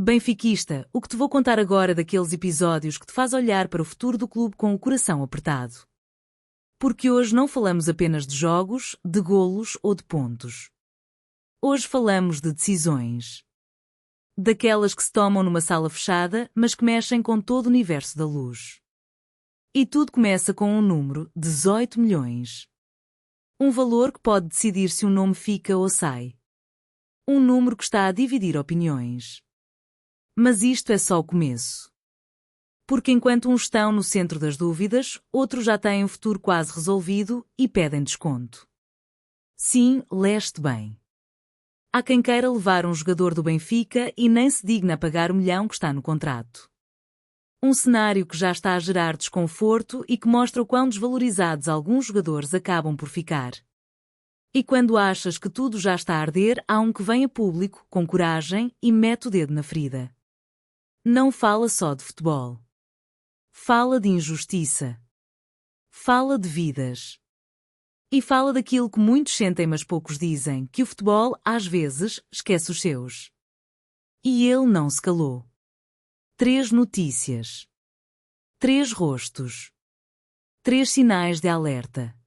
Benfiquista, o que te vou contar agora é daqueles episódios que te faz olhar para o futuro do clube com o coração apertado. Porque hoje não falamos apenas de jogos, de golos ou de pontos. Hoje falamos de decisões. Daquelas que se tomam numa sala fechada, mas que mexem com todo o universo da luz. E tudo começa com um número, 18 milhões. Um valor que pode decidir se um nome fica ou sai. Um número que está a dividir opiniões. Mas isto é só o começo. Porque enquanto uns estão no centro das dúvidas, outros já têm o futuro quase resolvido e pedem desconto. Sim, leste bem. Há quem queira levar um jogador do Benfica e nem se digna a pagar o milhão que está no contrato. Um cenário que já está a gerar desconforto e que mostra o quão desvalorizados alguns jogadores acabam por ficar. E quando achas que tudo já está a arder, há um que vem a público, com coragem, e mete o dedo na ferida. Não fala só de futebol. Fala de injustiça. Fala de vidas. E fala daquilo que muitos sentem mas poucos dizem, que o futebol, às vezes, esquece os seus. E ele não se calou. 3 notícias. 3 rostos. 3 sinais de alerta.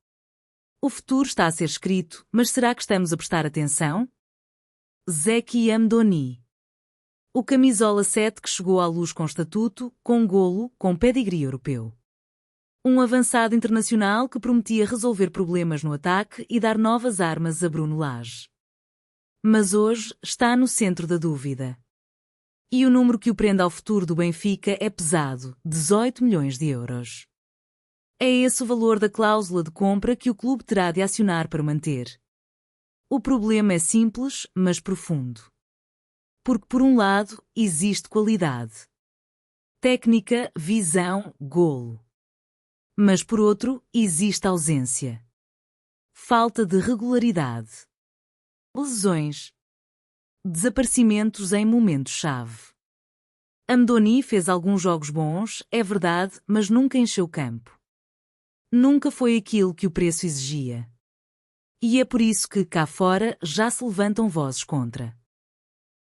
O futuro está a ser escrito, mas será que estamos a prestar atenção? Zeki Amdoni. O camisola 7 que chegou à luz com estatuto, com golo, com pedigree europeu. Um avançado internacional que prometia resolver problemas no ataque e dar novas armas a Bruno Lage. Mas hoje está no centro da dúvida. E o número que o prende ao futuro do Benfica é pesado, 18 milhões de euros. É esse o valor da cláusula de compra que o clube terá de acionar para manter. O problema é simples, mas profundo. Porque, por um lado, existe qualidade. Técnica, visão, golo. Mas, por outro, existe ausência. Falta de regularidade. Lesões. Desaparecimentos em momentos-chave. Amdoni fez alguns jogos bons, é verdade, mas nunca encheu campo. Nunca foi aquilo que o preço exigia. E é por isso que, cá fora, já se levantam vozes contra.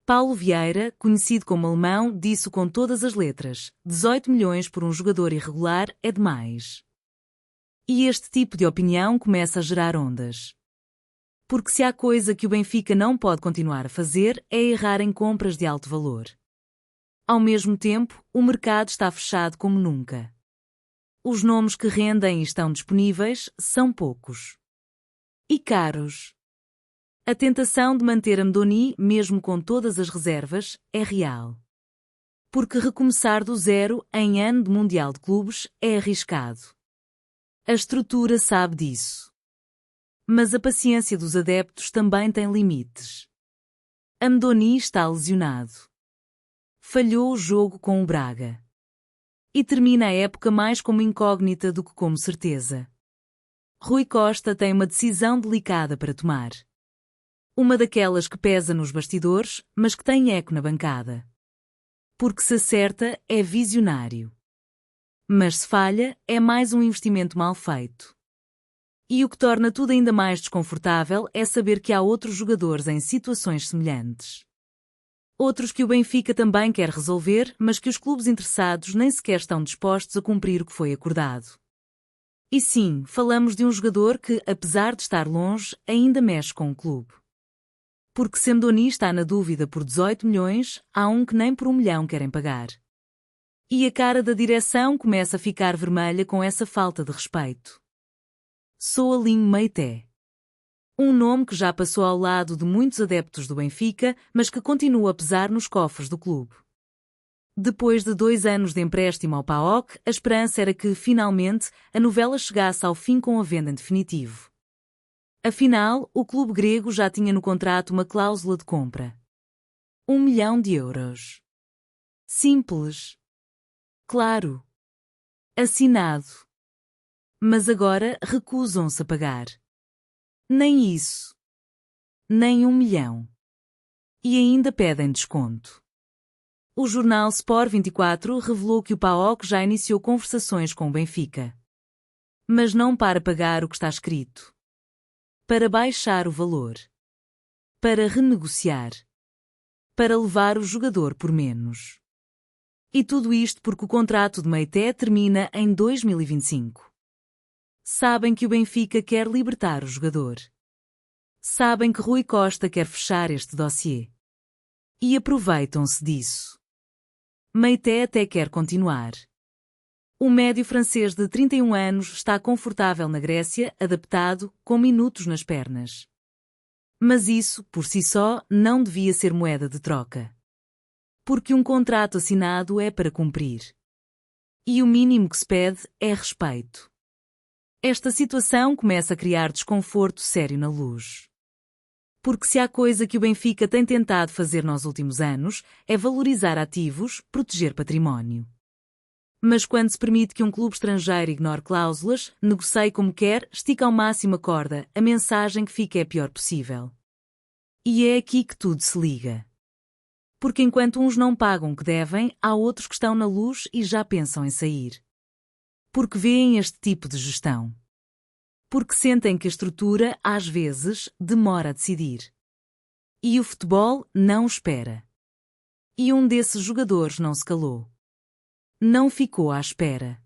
Paulo Vieira, conhecido como alemão, disse com todas as letras: 18 milhões por um jogador irregular é demais. E este tipo de opinião começa a gerar ondas. Porque se há coisa que o Benfica não pode continuar a fazer é errar em compras de alto valor. Ao mesmo tempo, o mercado está fechado como nunca. Os nomes que rendem e estão disponíveis são poucos. E caros. A tentação de manter Amdoni, mesmo com todas as reservas, é real. Porque recomeçar do zero em ano de Mundial de Clubes é arriscado. A estrutura sabe disso. Mas a paciência dos adeptos também tem limites. Amdoni está lesionado. Falhou o jogo com o Braga. E termina a época mais como incógnita do que como certeza. Rui Costa tem uma decisão delicada para tomar. Uma daquelas que pesa nos bastidores, mas que tem eco na bancada. Porque se acerta, é visionário. Mas se falha, é mais um investimento mal feito. E o que torna tudo ainda mais desconfortável é saber que há outros jogadores em situações semelhantes. Outros que o Benfica também quer resolver, mas que os clubes interessados nem sequer estão dispostos a cumprir o que foi acordado. E sim, falamos de um jogador que, apesar de estar longe, ainda mexe com o clube. Porque se Amdoni está na dúvida por 18 milhões, há um que nem por 1 milhão querem pagar. E a cara da direção começa a ficar vermelha com essa falta de respeito. Soalim Meité. Um nome que já passou ao lado de muitos adeptos do Benfica, mas que continua a pesar nos cofres do clube. Depois de 2 anos de empréstimo ao PAOK, a esperança era que, finalmente, a novela chegasse ao fim com a venda em definitivo. Afinal, o clube grego já tinha no contrato uma cláusula de compra. 1 milhão de euros. Simples. Claro. Assinado. Mas agora recusam-se a pagar. Nem isso. Nem 1 milhão. E ainda pedem desconto. O jornal Sport 24 revelou que o PAOK já iniciou conversações com o Benfica. Mas não para pagar o que está escrito. Para baixar o valor. Para renegociar. para levar o jogador por menos. E tudo isto porque o contrato de Meité termina em 2025. Sabem que o Benfica quer libertar o jogador. Sabem que Rui Costa quer fechar este dossiê. E aproveitam-se disso. Meité até quer continuar. O médio francês de 31 anos está confortável na Grécia, adaptado, com minutos nas pernas. Mas isso, por si só, não devia ser moeda de troca. Porque um contrato assinado é para cumprir. E o mínimo que se pede é respeito. Esta situação começa a criar desconforto sério na Luz. Porque se há coisa que o Benfica tem tentado fazer nos últimos anos, é valorizar ativos, proteger património. Mas quando se permite que um clube estrangeiro ignore cláusulas, negocie como quer, estica ao máximo a corda, a mensagem que fica é a pior possível. E é aqui que tudo se liga. Porque enquanto uns não pagam o que devem, há outros que estão na Luz e já pensam em sair. Porque veem este tipo de gestão. Porque sentem que a estrutura, às vezes, demora a decidir. E o futebol não espera. E um desses jogadores não se calou. Não ficou à espera.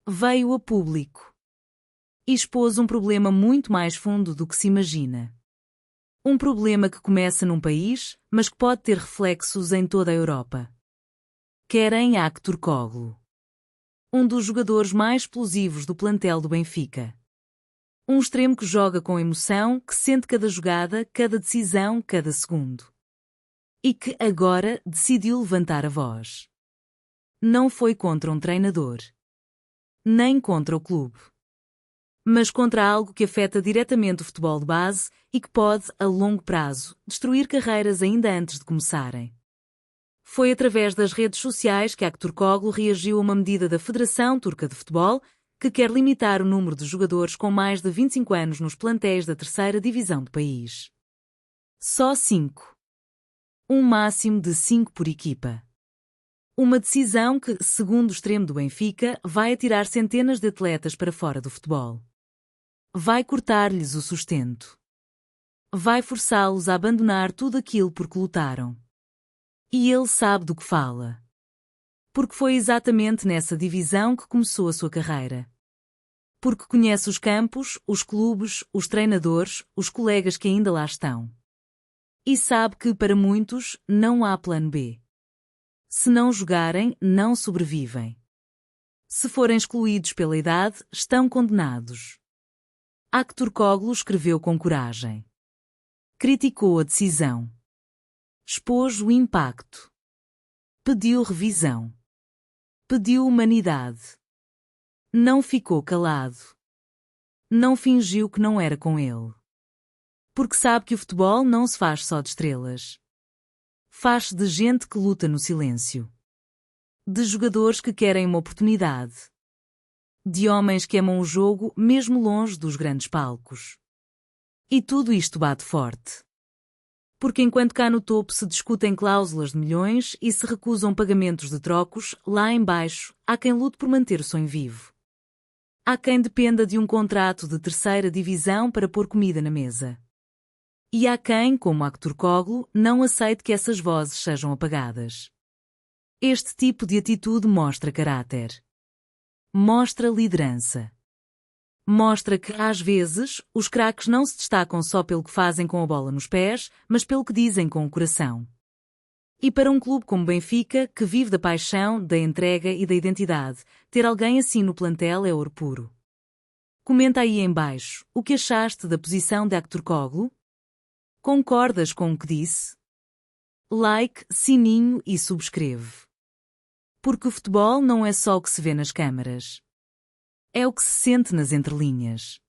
Veio a público. E expôs um problema muito mais fundo do que se imagina. Um problema que começa num país, mas que pode ter reflexos em toda a Europa. Kerem Aktürkoğlu. Um dos jogadores mais explosivos do plantel do Benfica. Um extremo que joga com emoção, que sente cada jogada, cada decisão, cada segundo. E que agora decidiu levantar a voz. Não foi contra um treinador. Nem contra o clube. Mas contra algo que afeta diretamente o futebol de base e que pode, a longo prazo, destruir carreiras ainda antes de começarem. Foi através das redes sociais que Aktürkoğlu reagiu a uma medida da Federação Turca de Futebol que quer limitar o número de jogadores com mais de 25 anos nos plantéis da terceira divisão do país. Só 5. Um máximo de 5 por equipa. Uma decisão que, segundo o extremo do Benfica, vai atirar centenas de atletas para fora do futebol. Vai cortar-lhes o sustento. Vai forçá-los a abandonar tudo aquilo por que lutaram. E ele sabe do que fala. Porque foi exatamente nessa divisão que começou a sua carreira. Porque conhece os campos, os clubes, os treinadores, os colegas que ainda lá estão. E sabe que, para muitos, não há plano B. Se não jogarem, não sobrevivem. Se forem excluídos pela idade, estão condenados. Aktürkoğlu escreveu com coragem. Criticou a decisão. Expôs o impacto. Pediu revisão. Pediu humanidade. Não ficou calado. Não fingiu que não era com ele. Porque sabe que o futebol não se faz só de estrelas. Faz-se de gente que luta no silêncio. De jogadores que querem uma oportunidade. De homens que amam o jogo mesmo longe dos grandes palcos. E tudo isto bate forte. Porque enquanto cá no topo se discutem cláusulas de milhões e se recusam pagamentos de trocos, lá em baixo há quem lute por manter o sonho vivo. Há quem dependa de um contrato de terceira divisão para pôr comida na mesa. E há quem, como Aktürkoğlu, não aceite que essas vozes sejam apagadas. Este tipo de atitude mostra caráter. Mostra liderança. Mostra que, às vezes, os craques não se destacam só pelo que fazem com a bola nos pés, mas pelo que dizem com o coração. E para um clube como Benfica, que vive da paixão, da entrega e da identidade, ter alguém assim no plantel é ouro puro. Comenta aí em baixo, o que achaste da posição de Aktürkoğlu? Concordas com o que disse? Like, sininho e subscreve. Porque o futebol não é só o que se vê nas câmaras. É o que se sente nas entrelinhas.